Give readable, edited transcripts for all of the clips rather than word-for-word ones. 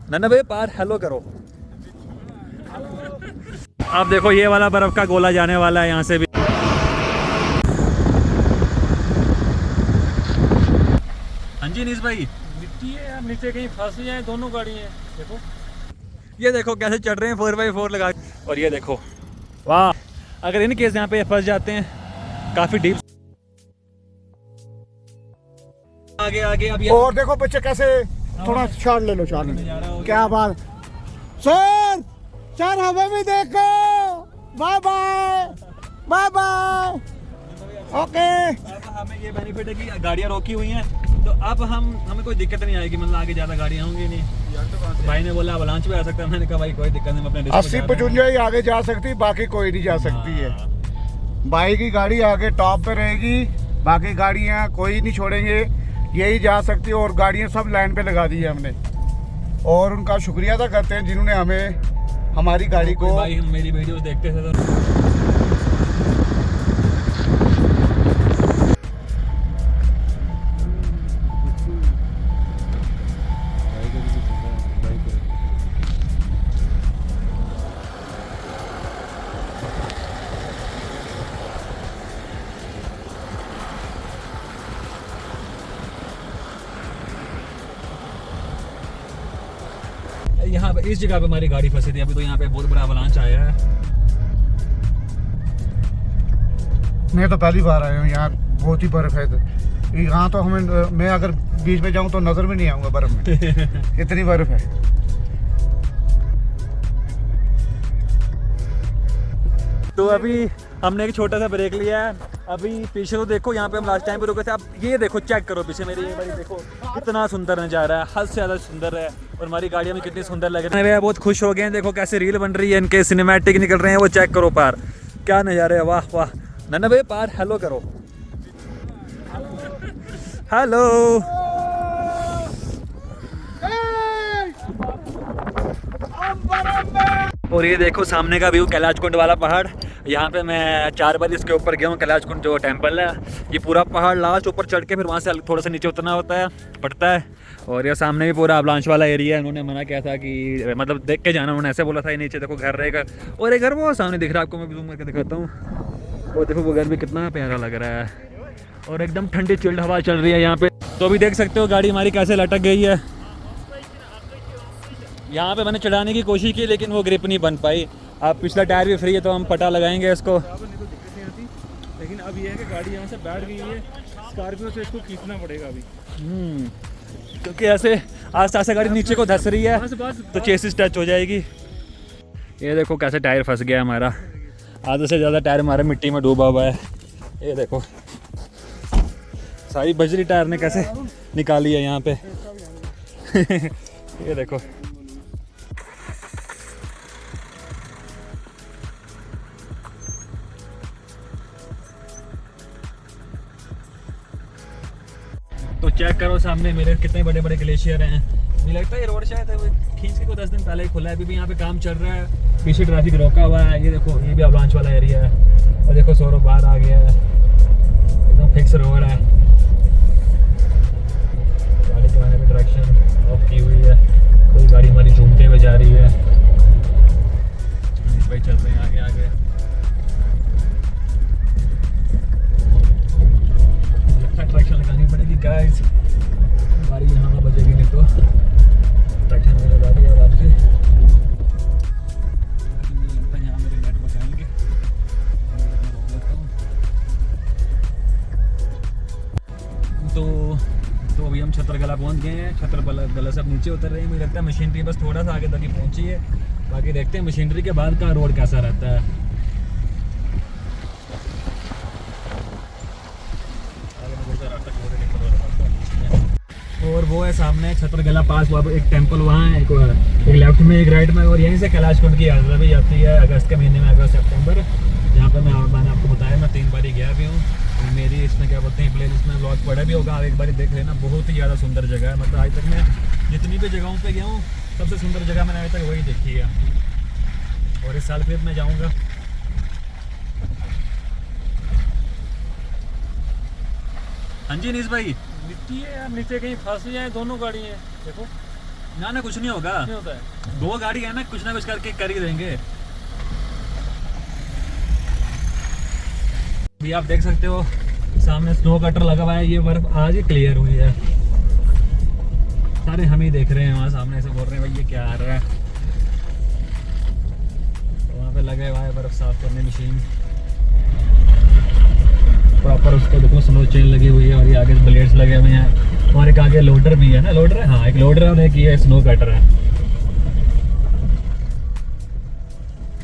नन्ना भाई पार हेलो करो। अब देखो ये वाला बर्फ का गोला जाने वाला है यहाँ से भी। हाँ जी नीस भाई, मिट्टी है यार, नीचे कहीं फंस जाए दोनों गाड़ी हैं। देखो ये देखो कैसे चढ़ रहे हैं 4x4 लगा। और ये देखो वाह, अगर इन केस यहाँ पे फंस जाते हैं काफी डीप। आगे आगे अब ये और देखो बच्चे कैसे, थोड़ा शॉट ले लो, शॉट ले लो। क्या बात सर, सर हमें भी देखो। Bye bye bye bye. Okay अब हमें ये बेनिफिट है कि गाड़ियाँ रोकी हुई हैं, तो अब हमें कोई दिक्कत नहीं आएगी। मतलब आगे ज़्यादा गाड़ियाँ होंगी नहीं। भाई ने बोला अवलांच भी आ सकता है, मैंने कहा भाई कोई दिक्कत नहीं, मैं अपने 80-55 ही आगे जा सकती, बाकी कोई नहीं जा सकती है। बाइक की गाड़ी आगे टॉप पे रहेगी, बाकी गाड़ियाँ कोई नहीं छोड़ेंगे, यही जा सकती है। और गाड़ियाँ सब लाइन पे लगा दी है हमने, और उनका शुक्रिया अदा करते हैं जिन्होंने हमें हमारी गाड़ी को। भाई हम मेरी वीडियोस देखते थे तो यहाँ पे इस जगह पे हमारी गाड़ी फंसी थी। अभी तो यहाँ पे बहुत बड़ा अवलांच आया है। मैं तो पहली बार आया हूँ यहाँ, बहुत ही बर्फ है यहाँ तो। हमें, मैं अगर बीच में जाऊँ तो नजर भी नहीं आऊँगा बर्फ में, इतनी बर्फ है। तो अभी हमने एक छोटा सा ब्रेक लिया है। अभी पीछे तो देखो, यहाँ पे हम लास्ट टाइम पे रुके थे। अब ये देखो, चेक करो पीछे मेरी ये भाई, देखो कितना सुंदर नज़ारा है, हद से ज़्यादा सुंदर है। और हमारी गाड़ियाँ में कितनी सुंदर लग रही है। बहुत खुश हो गए हैं, देखो कैसे रील बन रही है इनके, सिनेमैटिक निकल रहे हैं वो। चेक करो पार, क्या नज़ारे है, वाह वाह। नन्ना भाई पार हेलो करो, हेलो। और ये देखो सामने का व्यू, कैलाश कुंड वाला पहाड़। यहाँ पे मैं 4 बार इसके ऊपर गया हूँ। कैलाश कुंड जो टेंपल है, ये पूरा पहाड़ लास्ट ऊपर चढ़ के फिर वहाँ से थोड़ा सा नीचे उतरना होता है, पड़ता है। और ये सामने भी पूरा अवलांच वाला एरिया है। उन्होंने मना किया था कि मतलब देख के जाना, उन्होंने ऐसे बोला था। ये नीचे देखो घर रहेगा, और एक घर वो सामने दिख रहा है आपको, मैं जूम करके दिखाता हूँ। वो देखो वो घर भी कितना प्यारा लग रहा है, और एकदम ठंडी चिल्ड हवा चल रही है यहाँ पे। तो अभी देख सकते हो गाड़ी हमारी कैसे लटक गई है। यहाँ पे मैंने चढ़ाने की कोशिश की, लेकिन वो ग्रिप नहीं बन पाई। अब पिछला टायर भी फ्री है, तो हम पटा लगाएंगे इसको। लेकिन अब ये है कि गाड़ी यहाँ से बैठ गई है, स्कॉर्पियो से इसको खींचना पड़ेगा अभी। क्योंकि ऐसे आस्ते आस्ते गाड़ी नीचे को धस रही है, तो चेसिस टच हो जाएगी। ये देखो कैसे टायर फंस गया हमारा, आधे से ज़्यादा टायर हमारा मिट्टी में डूबा हुआ है। ये देखो सारी बजरी टायर ने कैसे निकाली है यहाँ पे। ये देखो तो चेक करो सामने मेरे कितने बड़े बड़े ग्लेशियर हैं। मुझे लगता है ये रोड शायद खींच के को 10 दिन पहले ही खुला है। अभी भी यहाँ पे काम चल रहा है, पीछे ट्रैफिक रोका हुआ है। ये देखो ये भी अवलांच वाला एरिया है, और देखो सौरभ बाहर आ गया है, एकदम फिक्स रोड है। गाड़ी चलाने में ट्रैक्शन ऑफ की हुई है, कोई गाड़ी हमारी झूमते हुए जा रही है। भाई चल रहे हैं आगे आगे। ट्रैक्शन लगानी पड़ेगी गाइस, गाड़ी यहाँ पर बजेगी नहीं तो ट्रैक्शन में लगा दिया आराम से। लगता है यहाँ मेरे नेट बचाएंगे, रोक लेता हूँ। तो अभी हम छतरगला पहुँच गए हैं। छतरगला से अब नीचे उतर रहे हैं। मुझे लगता है मशीनरी बस थोड़ा सा आगे तक ही पहुँची है, बाकी देखते हैं मशीनरी के बाद का रोड कैसा रहता है। और वो है सामने छतरगला पास, वहाँ एक टेंपल वहाँ है, एक लेफ्ट में एक राइट में। और यहीं से कैलाश कुंड की यात्रा भी जाती है अगस्त के महीने में, अगस्त सितंबर। यहाँ पे मैंने आपको बताया, मैं 3 बारी गया भी हूँ। मेरी इसमें क्या बोलते हैं प्ले लिस्ट में व्लॉग पड़ा भी होगा, आप एक बार देख लेना। बहुत ही ज़्यादा सुंदर जगह है। मतलब आज तक मैं जितनी भी जगहों पर गया हूँ, सबसे सुंदर जगह मैंने अभी तक वही देखी है, और इस साल फिर मैं जाऊँगा। हाँ जी नीस भाई, मिट्टी है यार, नीचे कहीं फंस जाए दोनों गाड़ी हैं। देखो ना कुछ नहीं होगा, नहीं होता है। 2 गाड़ी है ना, कुछ करके कर ही देंगे। अभी आप देख सकते हो सामने स्नो कटर लगा हुआ है, ये बर्फ आज ही क्लियर हुई है। सारे हम ही देख रहे हैं, वहाँ सामने से बोल रहे हैं भाई ये क्या आ रहा है। वहाँ पे लगे हुआ है बर्फ साफ करने मशीन प्रॉपर, उसको देखो स्नो चेन लगी हुई है और ये आगे ब्लेड्स लगे हुए हैं और एक आगे लोडर भी है ना, लोडर है, हाँ एक लोडर है और एक ये स्नो कटर है।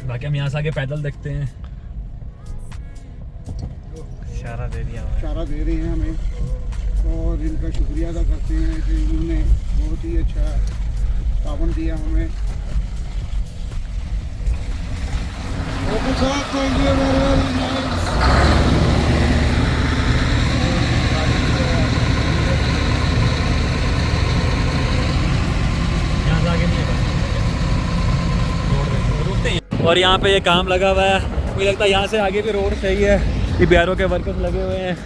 बाकी हम यहाँ से आगे पैदल देखते हैं। इशारा दे दिया हमें, इशारा दे रहे हैं हमें और इनका शुक्रिया अदा करते हैं कि इन्होंने बहुत ही अच्छा सावन दिया हमें। यहाँ से आगे नहीं है, रुकते हैं। और यहाँ पे ये काम लगा हुआ है, मुझे लगता है यहाँ से आगे भी रोड सही है। ये बिहारों के वर्कर्स लगे हुए हैं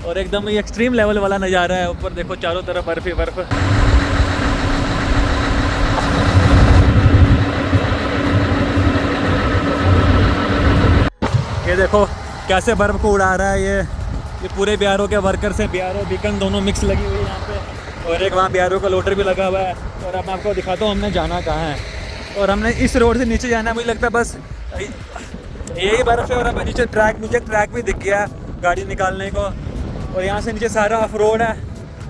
और एकदम ये एक्सट्रीम लेवल वाला नज़ारा है। ऊपर देखो चारों तरफ बर्फ ही बर्फ। ये देखो कैसे बर्फ को उड़ा रहा है ये पूरे बिहारों के वर्कर्स हैं। बिहारों बीकन दोनों मिक्स लगी हुई है यहाँ पे और एक वहाँ बिहारों का लोटर भी लगा हुआ है। और अब मैं आपको दिखाता हूँ हमने जाना कहाँ है। और हमने इस रोड से नीचे जाना है, मुझे लगता है बस यही बर्फ है। और अब नीचे ट्रैक, मुझे ट्रैक भी दिख गया गाड़ी निकालने को। और यहाँ से नीचे सारा ऑफ रोड है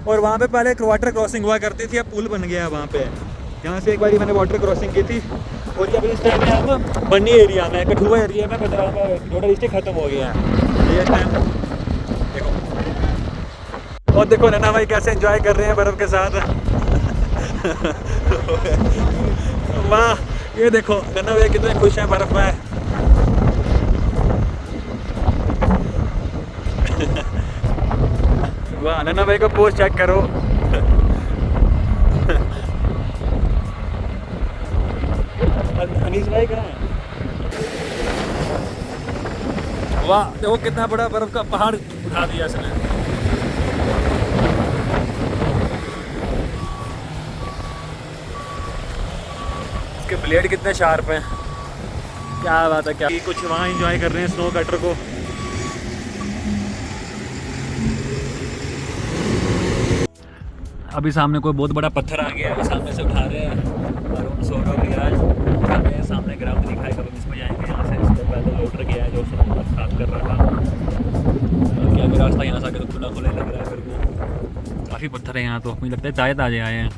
और वहाँ पे पहले एक वाटर क्रॉसिंग हुआ करती थी, अब पुल बन गया है वहाँ पे। यहाँ से एक बार मैंने वाटर क्रॉसिंग की थी और ये अभी इस टाइम में हम बन्नी एरिया में, कठुआ एरिया में रोड डिस्ट्रिक्ट ख़त्म हो गया है ये टाइम। देखो और देखो नैना भाई कैसे एंजॉय कर रहे हैं बर्फ़ के साथ। वाह ये देखो नैना भाई कितने खुश हैं बर्फ़ में। वाह नन्ना भाई को पोस्ट चेक करो। अनीस भाई कहाँ है? वाह देखो कितना बड़ा बर्फ का पहाड़ उठा दिया इसने। इसके ब्लेड कितने शार्प हैं, क्या बात है। क्या कुछ वहाँ एंजॉय कर रहे हैं स्नो कटर को। अभी सामने कोई बहुत बड़ा पत्थर आ गया है, सामने से उठा रहे हैं। अरुण सौरभ रियाज उठाते हैं, सामने ग्राउंड दिखाएगा, हम इसमें जाएंगे। यहाँ से इसको पहले लोडर गया है जो साफ कर रहा था। क्या भी रास्ता यहाँ से आकर तो खुला खुला लग रहा है मेरे को। काफ़ी पत्थर है यहाँ, तो मुझे लगता है ताज़े ताज़े आए हैं।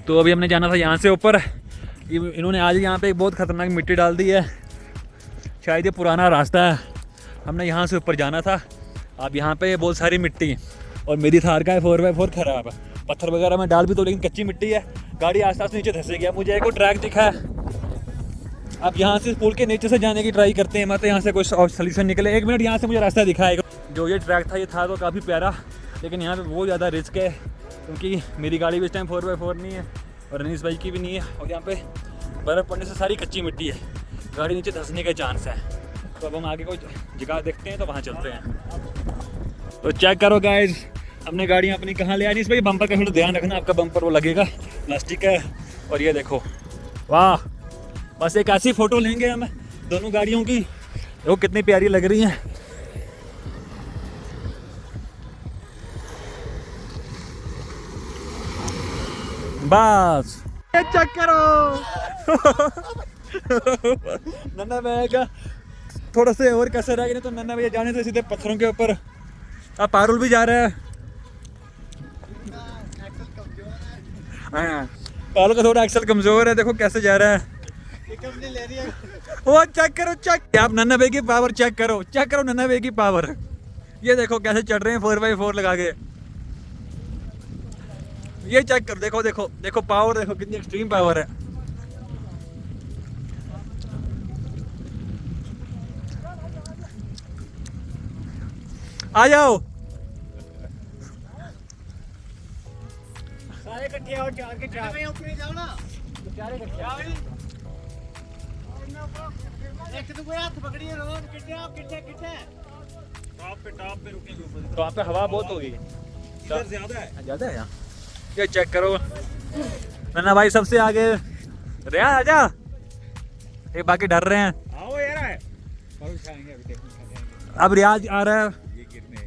तो अभी हमने जाना था यहाँ से ऊपर। इन्होंने आज यहाँ पे एक बहुत ख़तरनाक मिट्टी डाल दी है, शायद ये पुराना रास्ता है। हमने यहाँ से ऊपर जाना था। अब यहाँ पे बहुत सारी मिट्टी और मेरी थार का है 4x4 ख़राब है। पत्थर वगैरह में डाल भी तो, लेकिन कच्ची मिट्टी है, गाड़ी आस्ते नीचे धंसे गया। मुझे एक और ट्रैक दिखा है, अब यहाँ से पुल के नीचे से जाने की ट्राई करते हैं, मतलब यहाँ से कुछ सोल्यूशन निकले। 1 मिनट यहाँ से मुझे रास्ता दिखाएगा। जो ये ट्रैक था ये था तो काफ़ी प्यारा, लेकिन यहाँ पर बहुत ज़्यादा रिस्क है क्योंकि मेरी गाड़ी भी इस टाइम 4x4 नहीं है और रनीस भाई की भी नहीं है। और यहाँ पर बर्फ़ पड़ने से सारी कच्ची मिट्टी है, गाड़ी नीचे धंसने का चांस है। तो अब हम आगे कोई जगह देखते हैं तो वहाँ चलते हैं। तो चेक करो गाइज, हमने गाड़ियाँ अपनी कहाँ ले आई। इस भाई बम्पर का थोड़ा ध्यान रखना, आपका बम्पर वो लगेगा, प्लास्टिक का है। और ये देखो वाह, बस एक ऐसी फ़ोटो लेंगे हम दोनों गाड़ियों की, वो कितनी प्यारी लग रही हैं। बस चेक करो। नन्ना भाई का थोड़ा से और कसर है, नहीं तो नन्ना भैया जाने से सीधे पत्थरों के ऊपर। अब पारुल भी जा रहा है। हाँ पारुल का थोड़ा एक्सल कमजोर है, देखो कैसे जा रहा है। वो चेक करो, चेक आप नन्ना भाई की पावर चेक करो, चेक करो नन्ना भाई की पावर। ये देखो कैसे चढ़ रहे हैं 4x4 लगा के। ये चेक करो, देखो देखो देखो पावर, देखो कितनी एक्सट्रीम पावर है। आ जाओ सारे इकट्ठे आओ, 4 के 4 मैं ऊपर जाओ ना, तो 4 इकट्ठे आओ। एक तो कोई हाथ पकड़िए रोड, कितने आप कितने कितने टॉप पे रुकेंगे ऊपर। तो वहाँ पे हवा बहुत होगी, इधर ज्यादा है। ज़्यादा है यहाँ। ये चेक करो नन्ना भाई सबसे आगे, रियाज आजा, ये बाकी डर रहे हैं। आओ यार है और उठाएंगे अभी देखो। अब रियाज आ रहा है, ये गिरने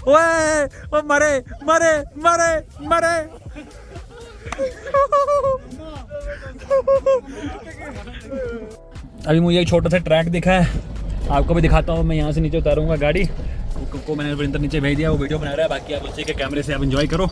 ओए ओ मरे मरे मरे मरे। अभी मुझे एक छोटा सा ट्रैक दिखा है, आपको भी दिखाता हूँ। मैं यहाँ से नीचे उतारूंगा गाड़ी को मैंने वरिंदर नीचे भेज दिया, वो वीडियो बना रहा है, बाकी आप उसी के कैमरे से आप एंजॉय करो।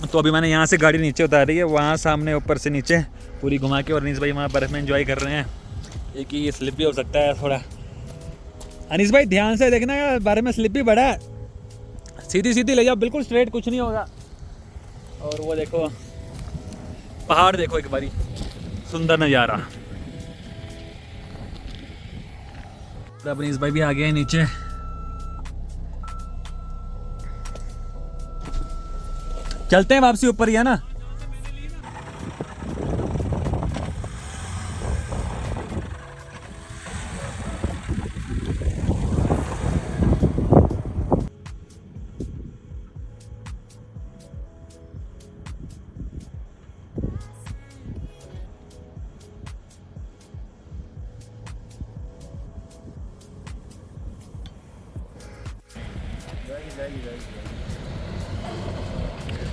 तो अभी मैंने यहाँ से गाड़ी नीचे उतारी है, वहाँ सामने ऊपर से नीचे पूरी घुमा के, और अनीस भाई वहाँ बर्फ़ में एंजॉय कर रहे हैं। एक ही ये स्लिप भी हो सकता है थोड़ा। अनीस भाई ध्यान से देखना, बारे में स्लिप भी बड़ा है, सीधी सीधी ले जाओ, बिल्कुल स्ट्रेट, कुछ नहीं होगा। और वो देखो पहाड़, देखो एक बारी, सुंदर नज़ारा। तो अनीस भाई भी आ गए हैं नीचे। चलते हैं वापसी ऊपर ही, है ना।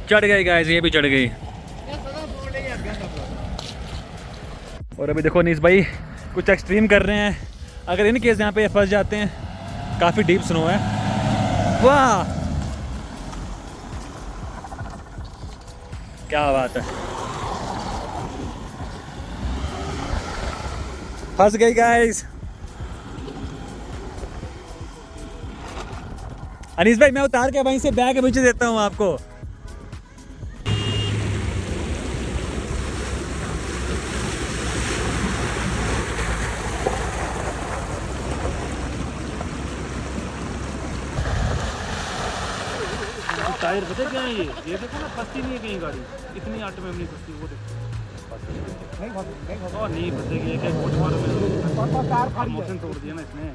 चढ़ गई गाइस, ये भी चढ़ गई। और अभी देखो अनीस भाई कुछ एक्सट्रीम कर रहे हैं, अगर इन केस यहाँ पे फंस जाते हैं। काफ़ी डीप स्नो है, वाह क्या बात है, फंस गई गाइस। अनीस भाई मैं उतार के वहीं से बैग पीछे देता हूँ आपको। टायर पता क्या है ये देखो ना, फंसती नहीं है कहीं गाड़ी, इतनी आटे में नहीं फंसती। वो देखो और नहीं फंसेगी, एक एक फुट में मोशन तोड़ दिया ना इसने।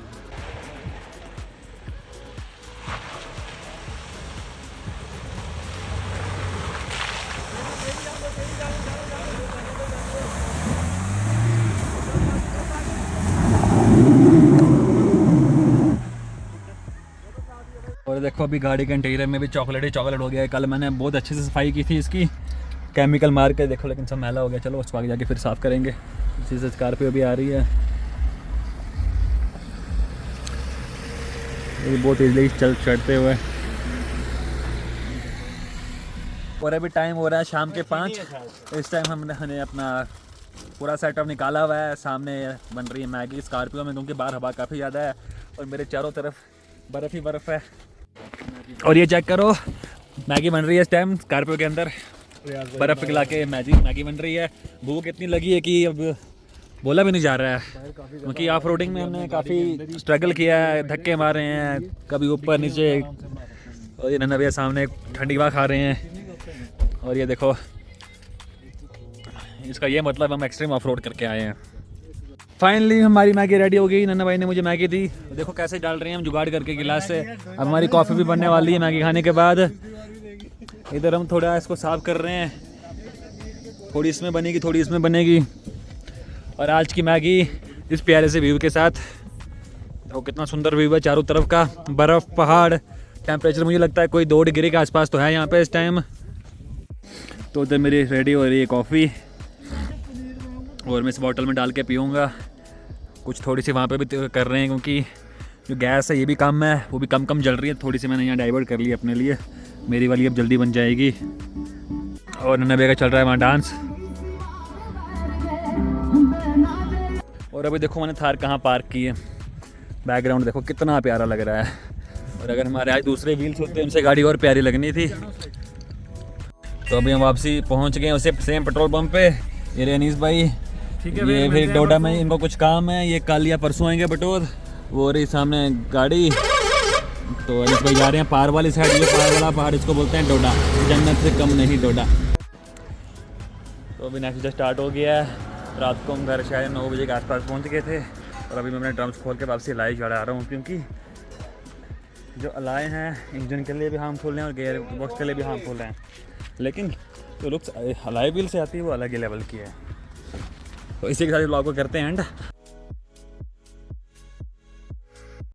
और देखो अभी गाड़ी के इंटीरियर में भी चॉकलेट ही चॉकलेट हो गया है। कल मैंने बहुत अच्छे से सफाई की थी इसकी, केमिकल मार के, देखो लेकिन सब मैला हो गया। चलो उसको आगे जाके फिर साफ़ करेंगे। इसी से स्कॉर्पियो भी आ रही है, ये बहुत ईजली चढ़ते हुए। और अभी टाइम हो रहा है शाम के 5। इस टाइम हमने अपना पूरा सेटअप निकाला हुआ है। सामने बन रही है मैगी स्कॉर्पियो में, क्योंकि बाहर हवा काफ़ी ज़्यादा है और मेरे चारों तरफ बर्फ़ ही बर्फ़ है। और ये चेक करो, मैगी बन रही है इस टाइम स्कॉर्पियो के अंदर, बर्फ़ पिघला के मैगी बन रही है। भूख इतनी लगी है कि अब बोला भी नहीं जा रहा है, क्योंकि ऑफ रोडिंग में हमने काफ़ी स्ट्रगल किया है, धक्के मारे हैं, कभी ऊपर नीचे। और ये नन्ना भैया सामने ठंडी हवा खा रहे हैं। और ये देखो, इसका ये मतलब हम एक्सट्रीम ऑफ रोड करके आए हैं। फाइनली हमारी मैगी रेडी हो गई। नन्ना भाई ने मुझे मैगी दी, देखो कैसे डाल रहे हैं हम जुगाड़ करके गिलास से। अब हमारी कॉफ़ी भी बनने वाली है मैगी खाने के बाद। इधर हम थोड़ा इसको साफ़ कर रहे हैं, थोड़ी इसमें बनेगी थोड़ी इसमें बनेगी। और आज की मैगी इस प्यारे से व्यू के साथ तो कितना सुंदर व्यू है चारों तरफ का, बर्फ़, पहाड़। टेम्परेचर मुझे लगता है कोई 2 डिग्री के आसपास तो है यहाँ पे इस टाइम। तो उधर मेरी रेडी हो रही है कॉफ़ी और मैं इस बॉटल में डाल के पीऊँगा। कुछ थोड़ी सी वहाँ पे भी कर रहे हैं क्योंकि जो गैस है ये भी कम है, वो भी कम जल रही है। थोड़ी सी मैंने यहाँ डाइवर्ट कर ली अपने लिए, मेरी वाली अब जल्दी बन जाएगी। और नन्ना भैया का चल रहा है वहाँ डांस। और अभी देखो मैंने थार कहाँ पार्क की है, बैकग्राउंड देखो कितना प्यारा लग रहा है। और अगर हमारे आज दूसरे व्हील्स होते उनसे गाड़ी और प्यारी लगनी थी। तो अभी हम वापसी पहुँच गए उसे सेम पेट्रोल पंप पे। ये रेनीस भाई, ठीक है, ये फिर डोडा में इनको कुछ काम है, ये कल या परसों आएंगे बटोर। वो रही सामने गाड़ी। तो अनिस भाई जा रहे हैं पार वाली साइड। ये पार वाला पहाड़ इसको बोलते हैं डोडा, जन्नत से कम नहीं डोडा। तो अभी नेक्स्ट डे स्टार्ट हो गया है। रात को हम घर शायद 9 बजे के आसपास पहुंच गए थे। और अभी मैं अपने ड्रम्स खोल के वापसी अलाई चढ़ा रहा हूँ क्योंकि जो अलाए हैं इंजन के लिए भी हार्मफुल हैं और गेयर बॉक्स के लिए भी हार्मफुल हैं। लेकिन जो लुक्स अलाई व्हील से आती है वो अलग ही लेवल की है। तो इसी के साथ ब्लॉग को करते हैं एंड।